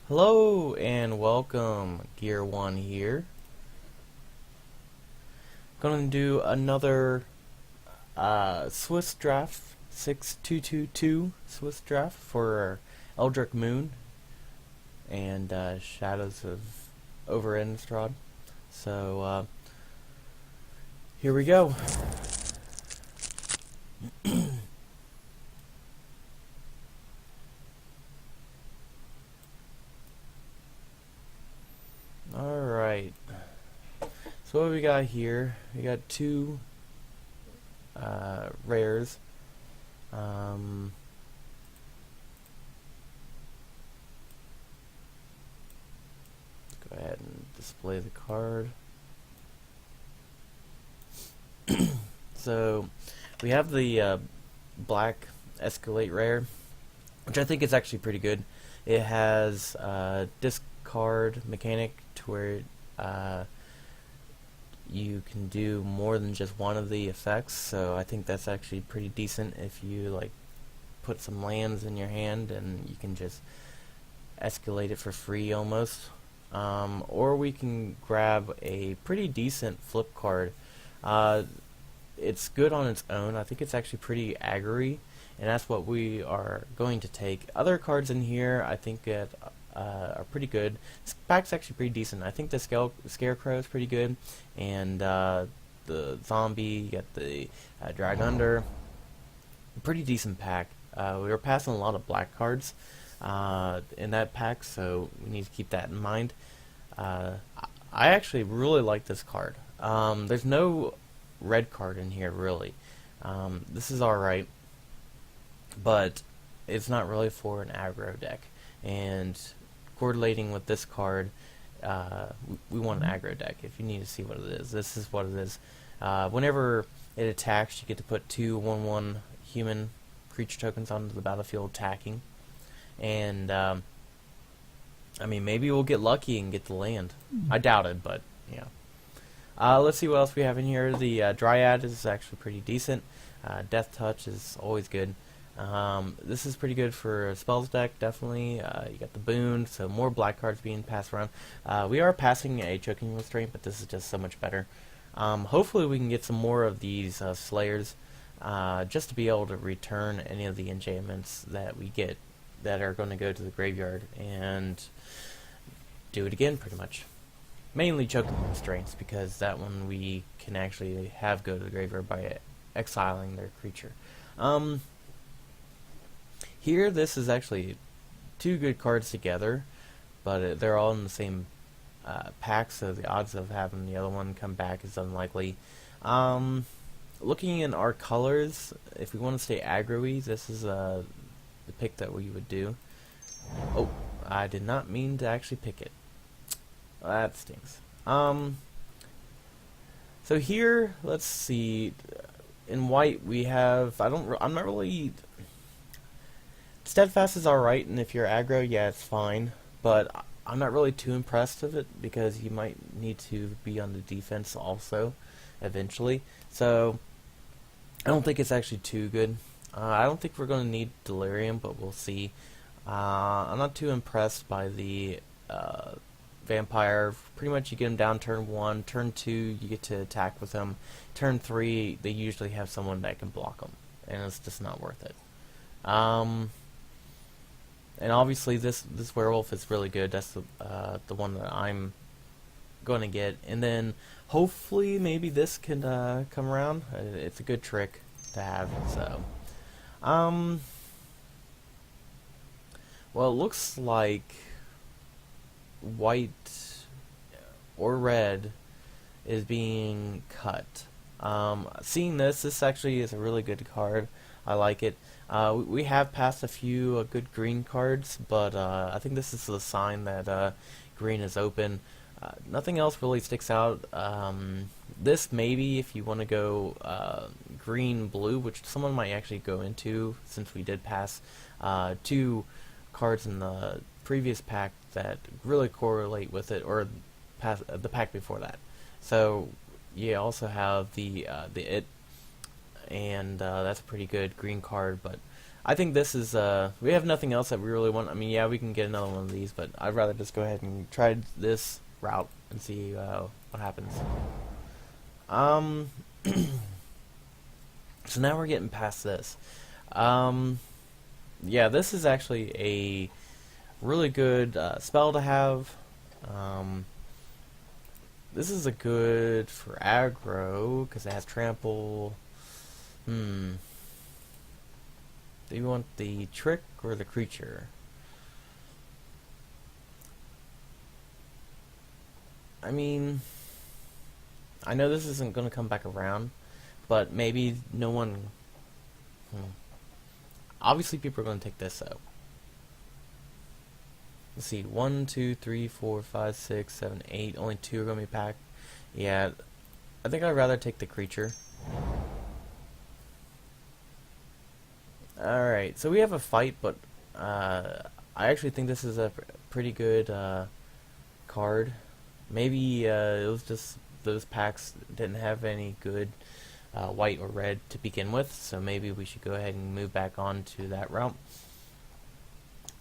Hello and welcome, Gear 1 here. Going to do another Swiss draft, 6222 Swiss draft for Eldritch Moon and Shadows of Over Innistrad. So here we go. Alright. So what we got here, we got two rares. Let's go ahead and display the card. So we have the black Escalate rare, which I think is actually pretty good. It has discard mechanic to where you can do more than just one of the effects, so I think that's actually pretty decent if you like put some lands in your hand and you can just escalate it for free almost. Or we can grab a pretty decent flip card. It's good on its own. I think it's actually pretty aggro-y, and that's what we are going to take. Other cards in here I think that are pretty good. This pack's actually pretty decent. I think the Scarecrow is pretty good, and the Zombie, you got the Drag Under. Pretty decent pack. We were passing a lot of black cards in that pack, so we need to keep that in mind. I actually really like this card. There's no red card in here really. This is alright, but it's not really for an aggro deck, and correlating with this card, we want an aggro deck. If you need to see what it is, this is what it is. Whenever it attacks, you get to put 2 1/1 human creature tokens onto the battlefield attacking, and I mean, maybe we'll get lucky and get the land. I doubt it, but yeah. Let's see what else we have in here. The Dryad is actually pretty decent. Death Touch is always good. This is pretty good for a spells deck, definitely. You got the Boon, so more black cards being passed around. We are passing a Choking Restraint, but this is just so much better. Hopefully we can get some more of these Slayers, just to be able to return any of the enchantments that we get that are going to go to the graveyard and do it again, pretty much. Mainly Choking Restraints, because that one we can actually have go to the graveyard by exiling their creature. Here, this is actually two good cards together, but they're all in the same pack, so the odds of having the other one come back is unlikely. Looking in our colors, if we want to stay aggro-y, this is the pick that we would do. Oh, I did not mean to actually pick it. That stings. So here, let's see. In white, we have. I'm not really. Steadfast is alright, and if you're aggro, yeah, it's fine. But I'm not really too impressed with it because you might need to be on the defense also, eventually. So I don't think it's actually too good. I don't think we're going to need Delirium, but we'll see. I'm not too impressed by the Vampire. Pretty much you get him down turn 1, turn 2 you get to attack with him, turn 3 they usually have someone that can block them, and it's just not worth it. And obviously this werewolf is really good. That's the one that I'm going to get, and then hopefully maybe this can come around. It's a good trick to have. So well, it looks like white or red is being cut. Seeing this actually is a really good card. I like it. We have passed a few good green cards, but I think this is the sign that green is open. Nothing else really sticks out. This maybe if you want to go green-blue, which someone might actually go into, since we did pass 2 cards in the previous pack that really correlate with it, or the pack before that. So you also have the It, and that's a pretty good green card, but I think this is, we have nothing else that we really want. I mean, yeah, we can get another one of these, but I'd rather just go ahead and try this route and see what happens. So now we're getting past this. Yeah, this is actually a really good spell to have. This is a good for aggro because it has trample. Do you want the trick or the creature? I mean, I know this isn't going to come back around, but maybe no one... Obviously people are going to take this out. Let's see, 1, 2, 3, 4, 5, 6, 7, 8. Only 2 are going to be packed. Yeah, I think I'd rather take the creature. Alright, so we have a fight, but I actually think this is a pretty good card. Maybe it was just those packs didn't have any good white or red to begin with, so maybe we should go ahead and move back on to that route.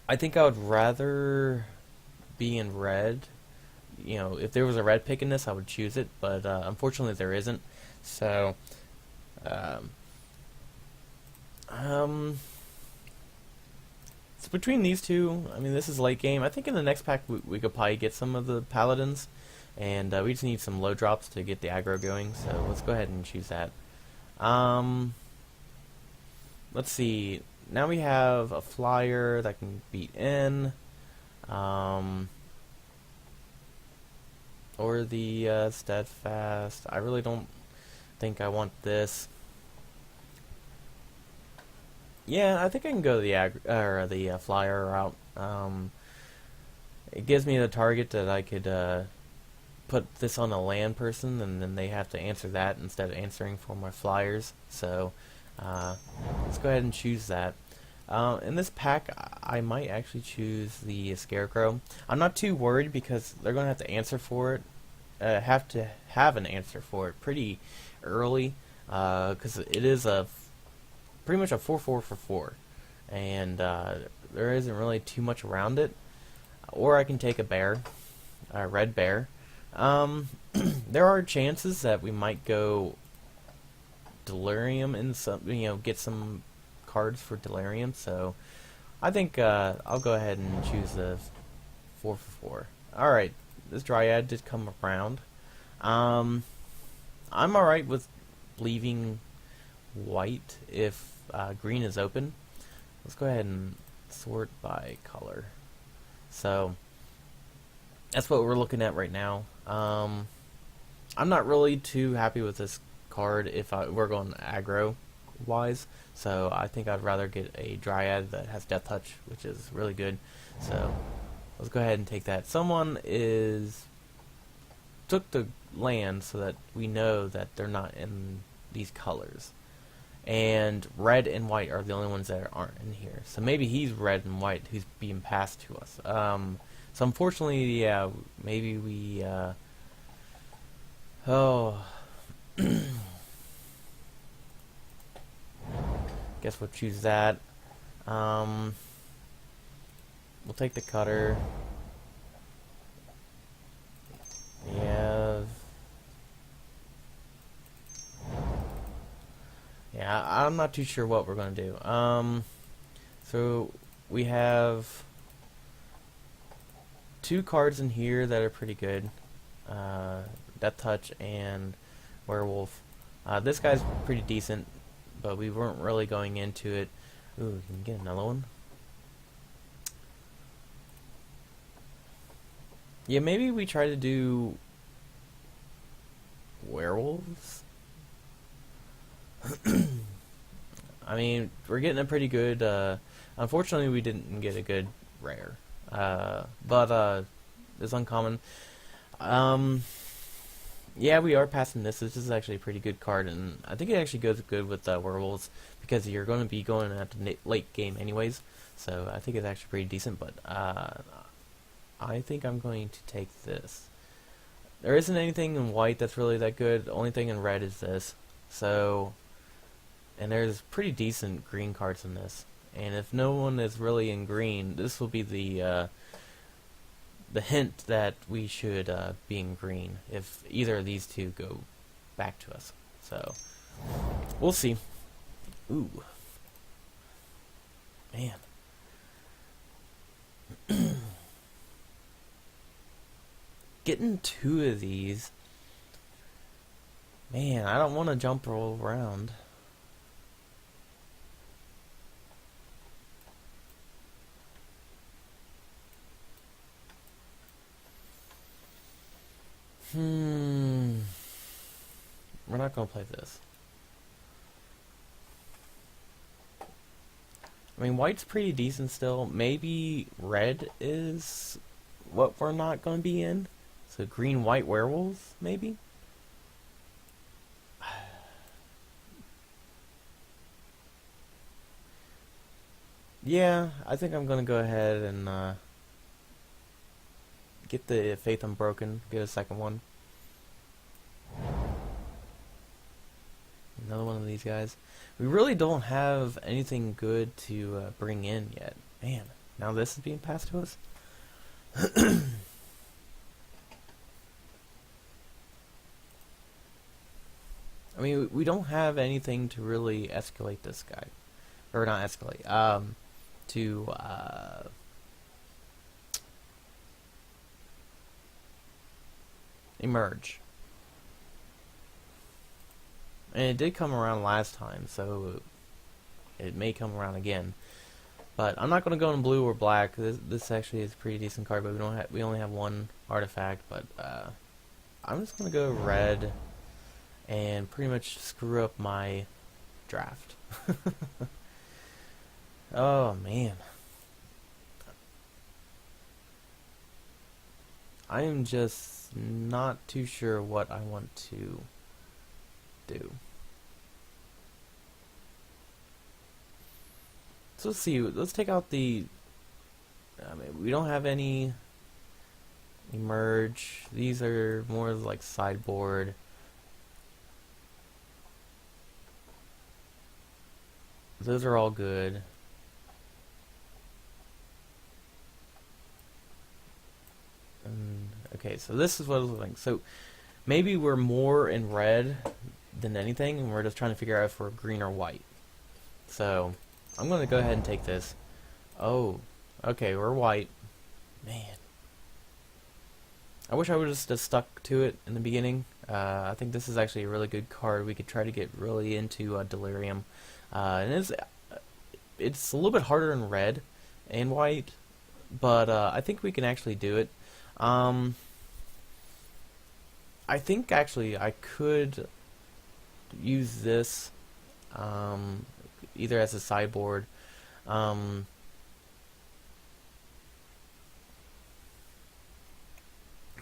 I think I would rather be in red. You know, if there was a red pick in this, I would choose it, but unfortunately there isn't. So, so between these two, I mean, this is late game. I think in the next pack we could probably get some of the paladins, and we just need some low drops to get the aggro going. So let's go ahead and choose that. Let's see. Now we have a flyer that can beat in, or the steadfast. I really don't think I want this. Yeah, I think I can go the flyer route. It gives me the target that I could put this on a land person, and then they have to answer that instead of answering for my flyers. So let's go ahead and choose that. In this pack, I might actually choose the scarecrow. I'm not too worried because they're going to have to answer for it. Have to have an answer for it pretty early, because it is pretty much a 4/4 for 4, and there isn't really too much around it. Or I can take a bear, a red bear. There are chances that we might go delirium in some, get some cards for delirium. So I think I'll go ahead and choose the 4/4. All right, this dryad did come around. I'm all right with leaving white if green is open. Let's go ahead and sort by color. So that's what we're looking at right now. I'm not really too happy with this card if we're going aggro wise, so I think I'd rather get a dryad that has death touch, which is really good. So let's go ahead and take that. Someone took the land so that we know that they're not in these colors, and red and white are the only ones that aren't in here. So maybe he's red and white who's being passed to us. So unfortunately, yeah, maybe we guess we'll choose that. We'll take the cutter. Yeah, I'm not too sure what we're gonna do. So we have 2 cards in here that are pretty good. Death Touch and Werewolf. This guy's pretty decent, but we weren't really going into it. Ooh, can we get another one? Yeah, maybe we try to do werewolves. I mean, we're getting a pretty good, unfortunately we didn't get a good rare, but it's uncommon. Yeah, we are passing this. This is actually a pretty good card, and I think it actually goes good with werewolves because you're going to be going at the late game anyways, so I think it's actually pretty decent, but I think I'm going to take this. There isn't anything in white that's really that good. The only thing in red is this. So, and there's pretty decent green cards in this. And if no one is really in green, this will be the hint that we should be in green if either of these two go back to us. So we'll see. Ooh, man. Getting two of these. Man, I don't want to jump roll around. We're not going to play this. I mean, white's pretty decent still. Maybe red is what we're not going to be in. So green-white werewolves, maybe? Yeah, I think I'm going to go ahead and get the Faith Unbroken, get a second one. Another one of these guys. We really don't have anything good to bring in yet. Man, now this is being passed to us? I mean, we don't have anything to really escalate this guy. Or not escalate, to emerge. And it did come around last time, so it may come around again. But I'm not going to go in blue or black. This actually is a pretty decent card, but we only have one artifact. But I'm just going to go red and pretty much screw up my draft. Oh man, I am just not too sure what I want to do. So let's see. Let's take out the. I mean, we don't have any emerge. These are more like sideboard. Those are all good. Okay, so this is what it looks like. So maybe we're more in red than anything, and we're just trying to figure out if we're green or white. So I'm going to go ahead and take this. Oh, okay, we're white. Man. I wish I would have just stuck to it in the beginning. I think this is actually a really good card. We could try to get really into Delirium. And it's a little bit harder in red and white, but I think we can actually do it. I think actually I could use this either as a sideboard. But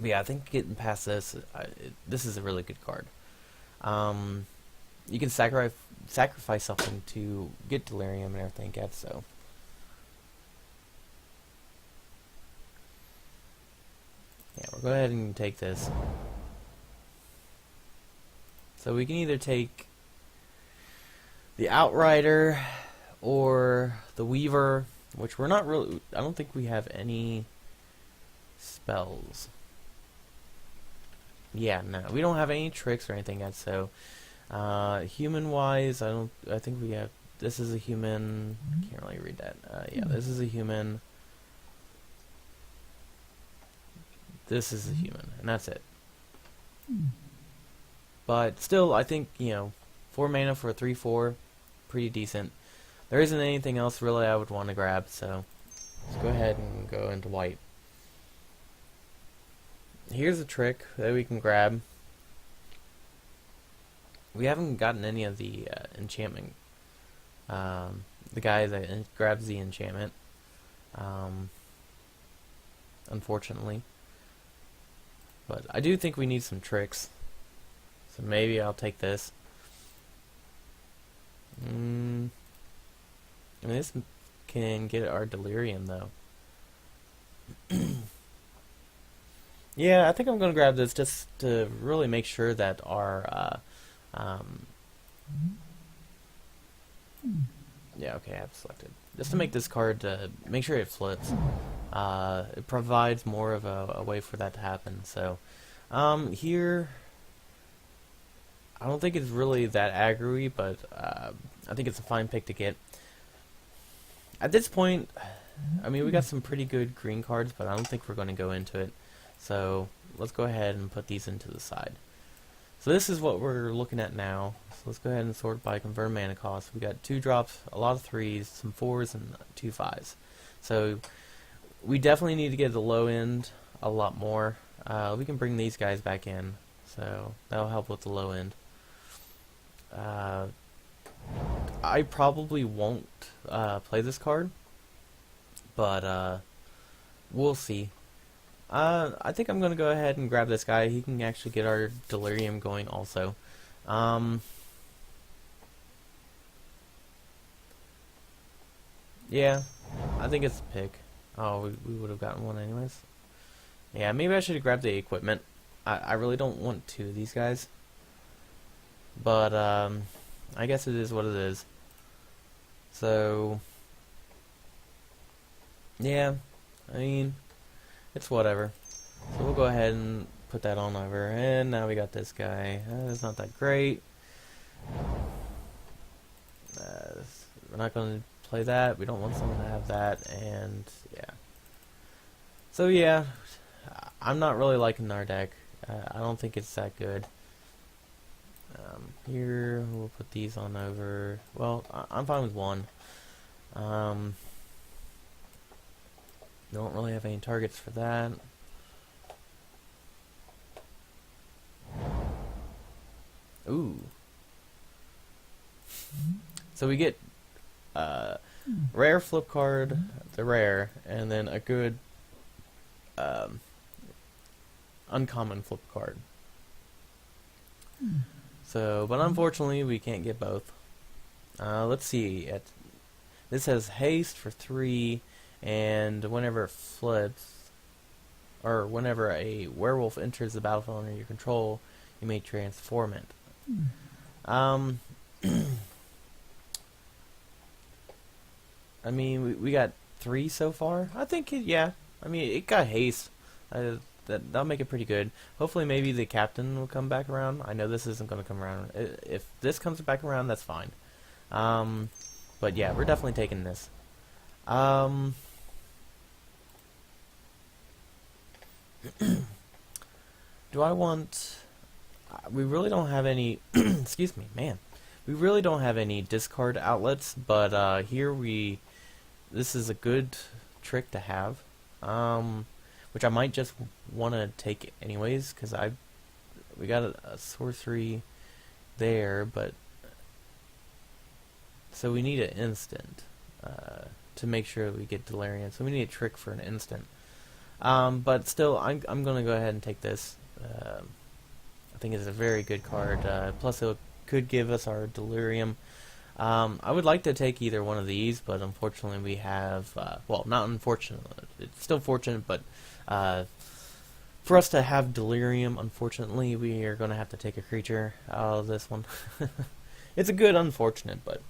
yeah, I think getting past this, this is a really good card. You can sacrifice something to get Delirium and everything gets so. Yeah, we'll go ahead and take this. So we can either take the Outrider or the Weaver, which we're not really. I don't think we have any spells. Yeah, no, we don't have any tricks or anything yet. So, human-wise, I think we have. This is a human. Can't really read that. Yeah, this is a human. This is a human, and that's it. But still, I think, 4 mana for a 3/4, pretty decent. There isn't anything else really I would want to grab, so let's go ahead and go into white. Here's a trick that we can grab. We haven't gotten any of the enchantment. The guy that grabs the enchantment, unfortunately. But I do think we need some tricks. So maybe I'll take this. I mean, this can get our Delirium, though. Yeah, I think I'm going to grab this just to really make sure that our... yeah, okay, I have selected. just to make this card, make sure it flips. It provides more of a way for that to happen. So, here, I don't think it's really that aggro-y, but I think it's a fine pick to get. At this point, I mean, we got some pretty good green cards, but I don't think we're going to go into it. So, let's go ahead and put these into the side. So this is what we're looking at now. So let's go ahead and sort by convert mana cost. We got 2 drops, a lot of 3s, some 4s, and 2 5s. So we definitely need to get the low end a lot more. We can bring these guys back in, so that'll help with the low end. I probably won't play this card, but we'll see. I think I'm going to go ahead and grab this guy. He can actually get our Delirium going also. Yeah, I think it's a pick. Oh, we would have gotten one anyways. Yeah, maybe I should have grabbed the equipment. I really don't want 2 of these guys. But, I guess it is what it is. So, yeah, I mean, it's whatever. So we'll go ahead and put that on over. And now we got this guy. It's not that great. We're not going to play that. We don't want someone to have that. And, yeah. So, yeah, I'm not really liking our deck. I don't think it's that good. Here, we'll put these on over. Well, I'm fine with 1. Don't really have any targets for that. Ooh. So we get rare flip card, the rare, and then a good uncommon flip card. So, but unfortunately, we can't get both. Let's see. This has haste for 3, and whenever it flips, or whenever a werewolf enters the battlefield under your control, you may transform it. I mean, we got 3 so far. I think, yeah. I mean, it got haste. That'll make it pretty good. Hopefully, maybe the captain will come back around. I know this isn't going to come around. If this comes back around, that's fine. But yeah, we're definitely taking this. Do I want... We really don't have any... excuse me, man. We really don't have any discard outlets, but here this is a good trick to have. Which I might just want to take anyways, because we got a sorcery there, but so we need an instant to make sure we get Delirium. So we need a trick for an instant. But still, I'm going to go ahead and take this. I think it's a very good card. Plus, it could give us our Delirium. I would like to take either one of these, but unfortunately we have, well, not unfortunately, it's still fortunate, but for us to have Delirium, unfortunately, we are going to have to take a creature out of this one. It's a good unfortunate, but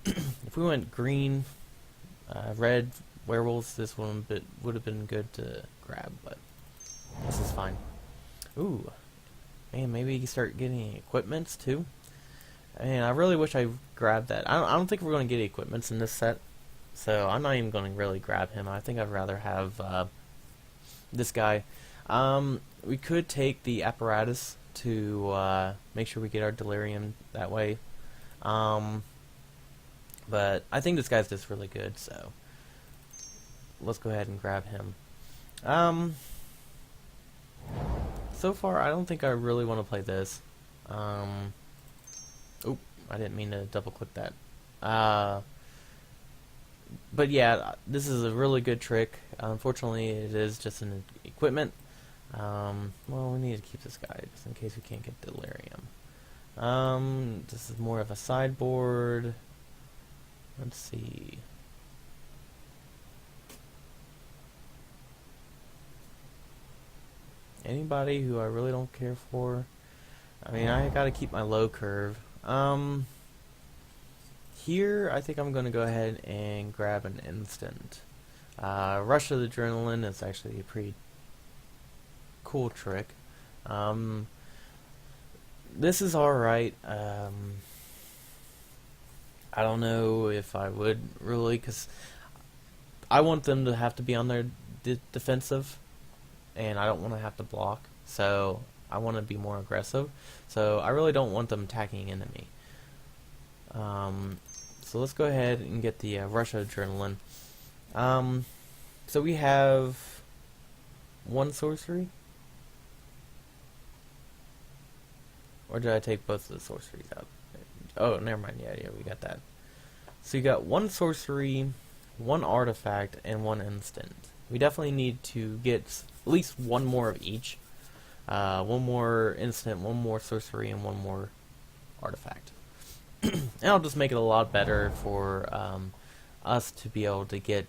if we went green, red, werewolves, this one would have been good to grab, but this is fine. Ooh, man, maybe you can start getting equipments too. Man, I really wish I grabbed that. I don't think we're going to get equipments in this set, so I'm not even going to really grab him. I think I'd rather have this guy. We could take the apparatus to make sure we get our Delirium that way. But I think this guy's just really good, so let's go ahead and grab him. So far, I don't think I really want to play this. Oop, I didn't mean to double click that. But yeah, this is a really good trick. Unfortunately, it is just an equipment. Well, we need to keep this guy just in case we can't get Delirium. This is more of a sideboard. Let's see. Anybody who I really don't care for. I mean, I gotta keep my low curve. here, I think I'm going to go ahead and grab an instant. Rush of Adrenaline is actually a pretty cool trick. This is alright. I don't know if I would really, because I want them to have to be on their defensive, and I don't want to have to block, so I want to be more aggressive. So I really don't want them attacking enemy. So let's go ahead and get the Rush of Adrenaline. So we have one sorcery. Or did I take both of the sorceries out? Oh, never mind. Yeah, we got that. So you got one sorcery, one artifact, and one instant. We definitely need to get at least one more of each. One more instant, one more sorcery, and one more artifact. And I'll just make it a lot better for us to be able to get...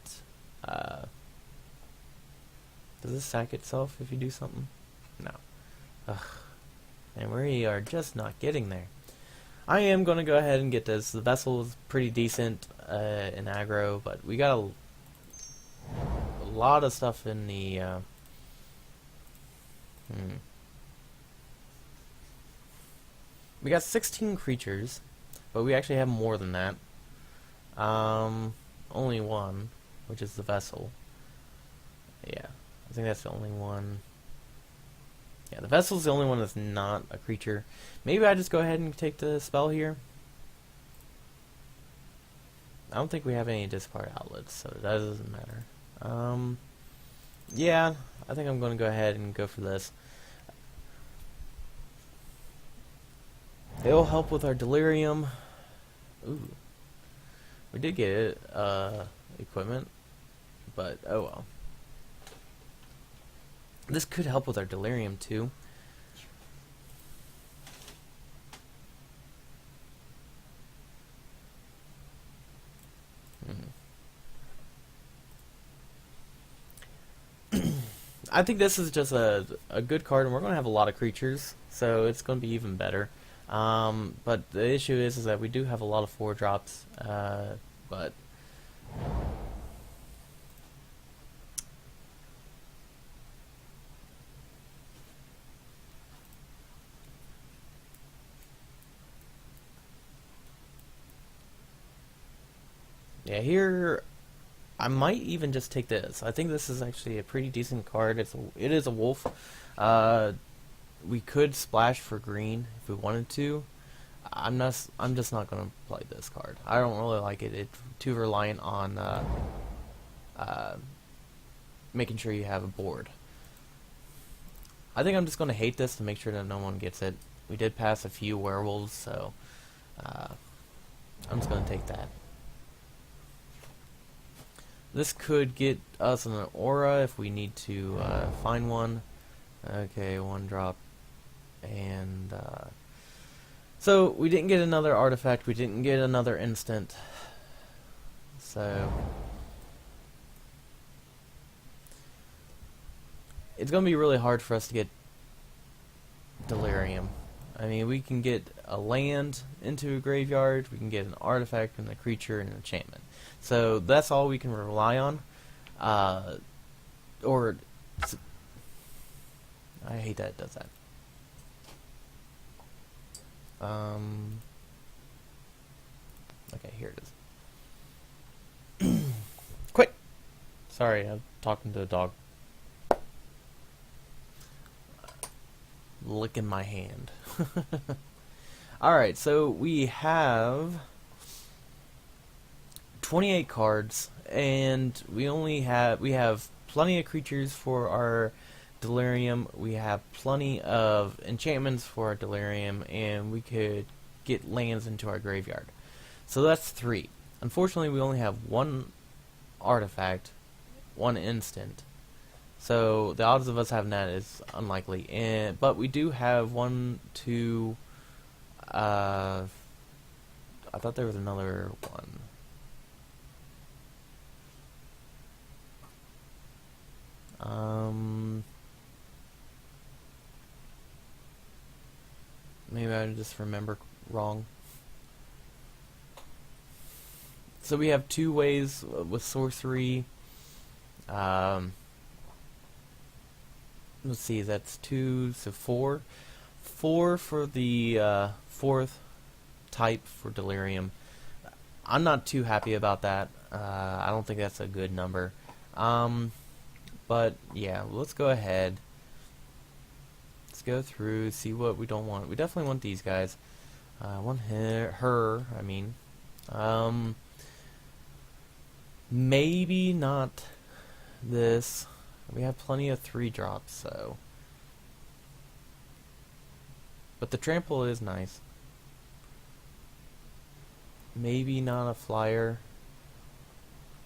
does this sack itself if you do something? No. Ugh. And we are just not getting there. I am going to go ahead and get this. The vessel is pretty decent in aggro, but we got a lot of stuff in the... We got 16 creatures, but we actually have more than that. Only one, which is the vessel. Yeah, I think that's the only one. Yeah, the vessel's the only one that's not a creature. Maybe I just go ahead and take the spell here. I don't think we have any discard outlets, so that doesn't matter. Yeah, I think I'm going to go ahead and go for this. It'll help with our delirium. Ooh. We did get it, equipment, but oh well. This could help with our delirium too. I think this is just a good card, and we're going to have a lot of creatures, so it's going to be even better. But the issue is that we do have a lot of 4-drops, but... Yeah, here I might even just take this. I think this is actually a pretty decent card. It is a wolf. We could splash for green if we wanted to. I'm just not gonna play this card. I don't really like it. It's too reliant on making sure you have a board. I think I'm just gonna hate this to make sure that no one gets it. We did pass a few werewolves, so I'm just gonna take that. This could get us an aura if we need to find one. Okay, 1-drop. And so we didn't get another artifact. We didn't get another instant. So it's going to be really hard for us to get delirium. I mean, we can get a land into a graveyard. We can get an artifact and a creature and an enchantment. So that's all we can rely on. Or I hate that it does that. Okay, here it is. Quit! Sorry, I'm talking to a dog. Licking my hand. Alright, so we have 28 cards, and we have plenty of creatures for our delirium. We have plenty of enchantments for our delirium, and we could get lands into our graveyard. So that's 3. Unfortunately, we only have 1 artifact, 1 instant. So the odds of us having that is unlikely. But we do have 1, 2. I thought there was another one. Maybe I just remember wrong. So we have two ways with sorcery. Um, let's see, that's two, so four. Four for the fourth type for delirium. I'm not too happy about that. I don't think that's a good number. But yeah, let's go ahead. Let's go through, see what we don't want. We definitely want these guys. I want her, I mean. Maybe not this. We have plenty of 3-drops, so. But the trample is nice. Maybe not a flyer.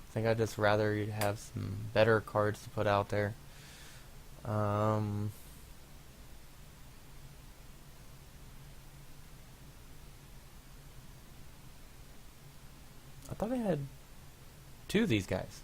I think I'd just rather you'd have some better cards to put out there. I thought I had 2 of these guys.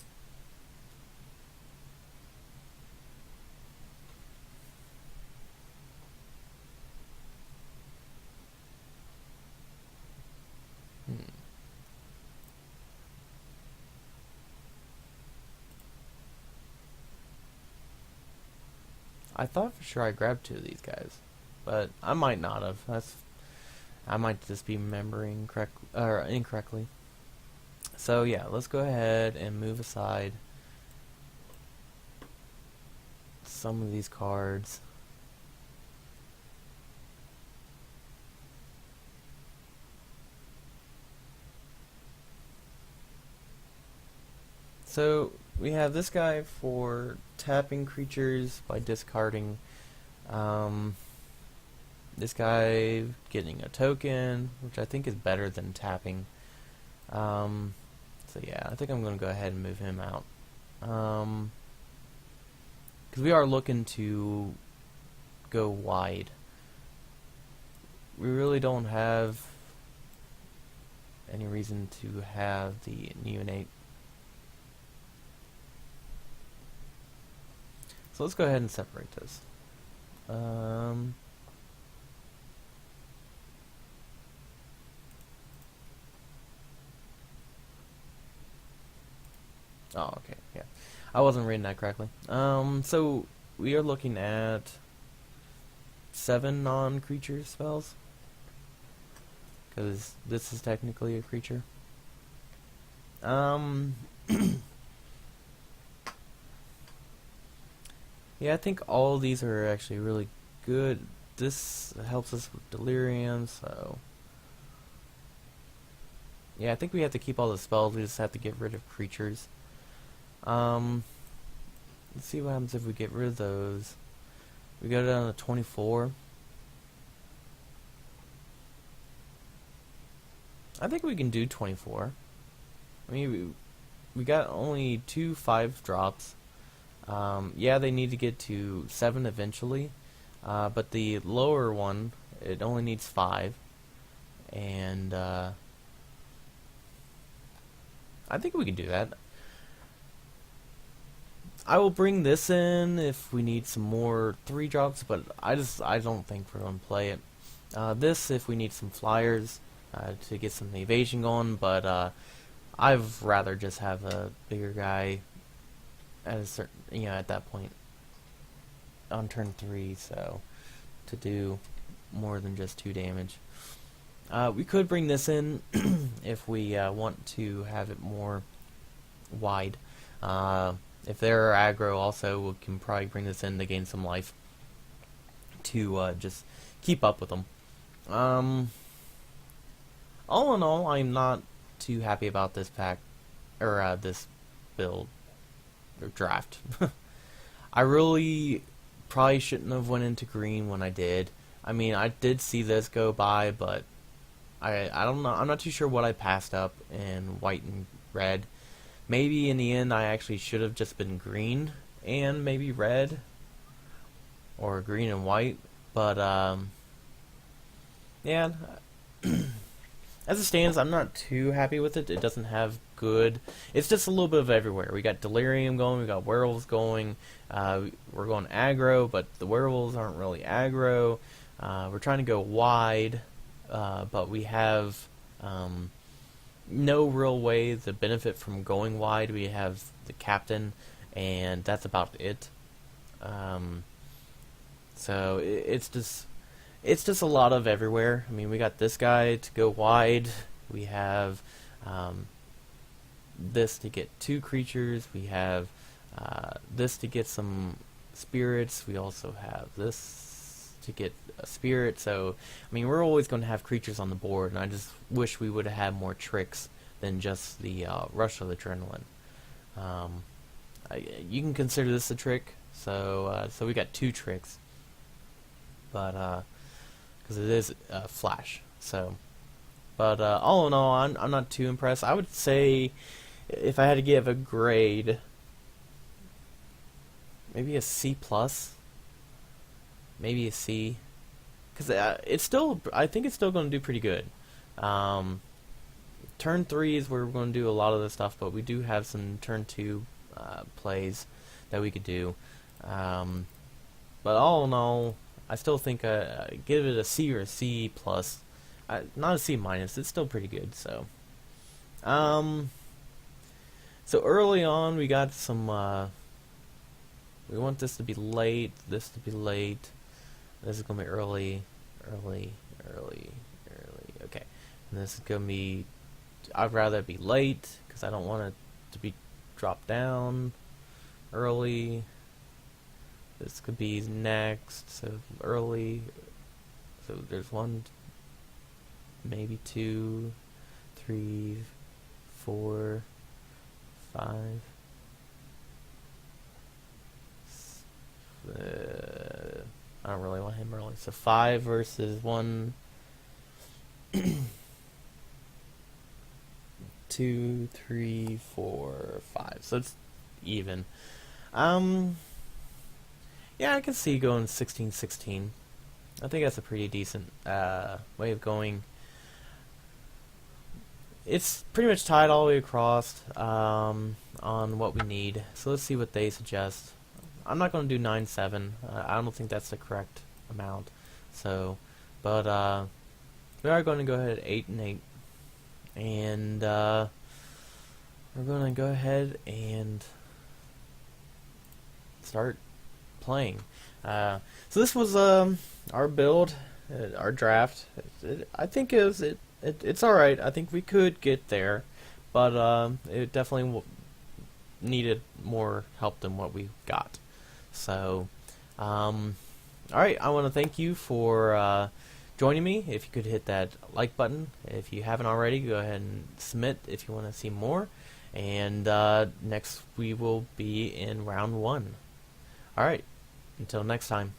I thought for sure I grabbed 2 of these guys, but I might not have. I might just be remembering incorrectly. So yeah, let's go ahead and move aside some of these cards. So we have this guy for tapping creatures by discarding. This guy getting a token, which I think is better than tapping. So yeah, I think I'm going to go ahead and move him out. Because we are looking to go wide. We really don't have any reason to have the neonate. So let's go ahead and separate this. Oh, okay, yeah. I wasn't reading that correctly. So we are looking at 7 non-creature spells. Because this is technically a creature. Yeah, I think all of these are actually really good. This helps us with delirium, so. Yeah, I think we have to keep all the spells, we just have to get rid of creatures. Let's see what happens if we get rid of those. We go down to 24. I think we can do 24. I mean, we got only 2 5-drops. Yeah, they need to get to 7 eventually, but the lower one, it only needs 5. And I think we can do that. I will bring this in if we need some more 3-drops, but I don't think we're going to play it. This if we need some flyers to get some evasion going, but I'd rather just have a bigger guy at a certain, at that point on turn 3, so to do more than just 2 damage. We could bring this in if we want to have it more wide. If they're aggro also, we can probably bring this in to gain some life to just keep up with them. All in all, I'm not too happy about this pack, or this build, or draft. I really probably shouldn't have went into green when I did. I mean, I did see this go by, but I don't know. I'm not too sure what I passed up in white and red. Maybe in the end I actually should have just been green and maybe red, or green and white. But yeah. As it stands, I'm not too happy with it. It doesn't have good. It's just a little bit of everywhere. We got delirium going. We got werewolves going. We're going aggro, but the werewolves aren't really aggro. We're trying to go wide, but we have no real way to benefit from going wide. We have the captain, and that's about it. Um, so it's just a lot of everywhere. I mean, we got this guy to go wide. We have um, this to get 2 creatures. We have this to get some spirits. We also have this to get a spirit. So, I mean, we're always going to have creatures on the board, and I just wish we would have had more tricks than just the rush of adrenaline. You can consider this a trick. So we got 2 tricks, but because it is flash. So, but all in all, I'm not too impressed. I would say if I had to give a grade, maybe a C plus, maybe a C, because it's still, I think it's still going to do pretty good. Turn 3 is where we're going to do a lot of the stuff, but we do have some turn 2 plays that we could do. But all in all, I still think give it a C or a C plus, not a C minus. It's still pretty good. So, so early on we got some. We want this to be late. This to be late. This is gonna be early. Okay, and this is gonna be. I'd rather it be late because I don't want it to be dropped down early. This could be next, so early. So there's 1, maybe 2, 3, 4, 5. I don't really want him early. So 5 versus 1, 2, 3, 4, 5. So it's even. Yeah, I can see going 16-16. I think that's a pretty decent way of going. It's pretty much tied all the way across on what we need. So let's see what they suggest. I'm not going to do 9-7. I don't think that's the correct amount. So, but we are going to go ahead at 8-8, and we're going to go ahead and start playing. So this was our build, our draft. I think it's all right. I think we could get there, but it definitely needed more help than what we got. So, all right. I want to thank you for joining me. If you could hit that like button, if you haven't already, go ahead and submit if you want to see more. And next we will be in round 1. All right. Until next time.